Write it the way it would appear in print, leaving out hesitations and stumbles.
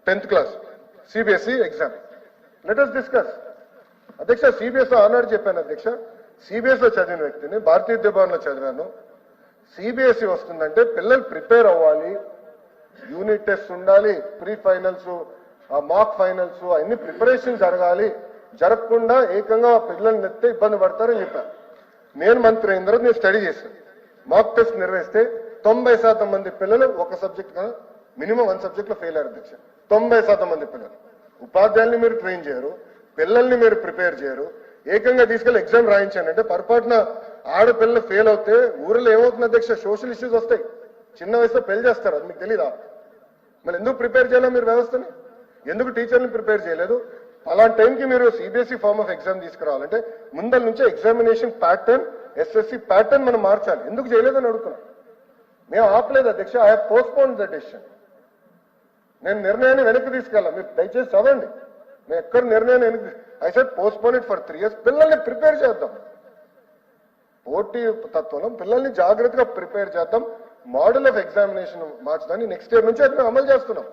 10th class CBSE exam. Let us discuss. అధ్యక్ష CBS ఆనాడు చెప్పాను అధ్యక్ష, సిబిఎస్లో చదివిన వ్యక్తిని, భారతీయ విద్యాభవన్లో చదివాను. సిబిఎస్ఈ వస్తుందంటే పిల్లలు ప్రిపేర్ అవ్వాలి, యూనిట్ టెస్ట్ ఉండాలి, ప్రీ ఫైనల్స్, మాక్ ఫైనల్స్, అన్ని ప్రిపరేషన్ జరగాలి. జరగకుండా ఏకంగా పిల్లల్ని నెత్తే ఇబ్బంది పడతారని చెప్పాను. నేను మంత్రి అయిన తర్వాత నేను స్టడీ చేశాను. మాక్ టెస్ట్ నిర్వహిస్తే 90% మంది పిల్లలు ఒక సబ్జెక్ట్ కన్నా మినిమం 1 సబ్జెక్ట్లో ఫెయిల్ అయ్యారు అధ్యక్ష. 90% మంది పిల్లలు. ఉపాధ్యాయుల్ని మీరు ట్రైన్ చేయరు, పిల్లల్ని మీరు ప్రిపేర్ చేయరు, ఏకంగా తీసుకెళ్లి ఎగ్జామ్ రాయించానంటే పొరపాటున ఆడపిల్లలు ఫెయిల్ అవుతే ఊరిలో ఏమవుతుంది అధ్యక్ష? సోషల్ ఇష్యూస్ వస్తాయి. చిన్న వయసులో పెళ్లి చేస్తారు, అది మీకు తెలీదా? మరి ఎందుకు ప్రిపేర్ చేయాలి మీరు వ్యవస్థని? ఎందుకు టీచర్ని ప్రిపేర్ చేయలేదు? అలాంటి టైంకి మీరు సిబిఎస్ఈ ఫార్మ్ ఆఫ్ ఎగ్జామ్ తీసుకురావాలంటే ముందల నుంచే ఎగ్జామినేషన్ ప్యాటర్న్, ఎస్ఎస్సి ప్యాటర్న్ మనం మార్చాలి. ఎందుకు చేయలేదని అడుగుతున్నాం. మేము ఆపలేదు అధ్యక్ష. I have postpone the decision. నేను నిర్ణయాన్ని వెనక్కి తీసుకెళ్ళాం. మీరు దయచేసి చదవండి. మేము ఎక్కడ నిర్ణయాన్ని వెనక్కి, I said postpone it for 3 years. పిల్లల్ని ప్రిపేర్ చేద్దాం. పోటీ తత్వంలో పిల్లల్ని జాగ్రత్తగా ప్రిపేర్ చేద్దాం. మోడల్ ఆఫ్ ఎగ్జామినేషన్ మార్చడాన్ని నెక్స్ట్ ఇయర్ నుంచి అది మేము అమలు చేస్తున్నాం.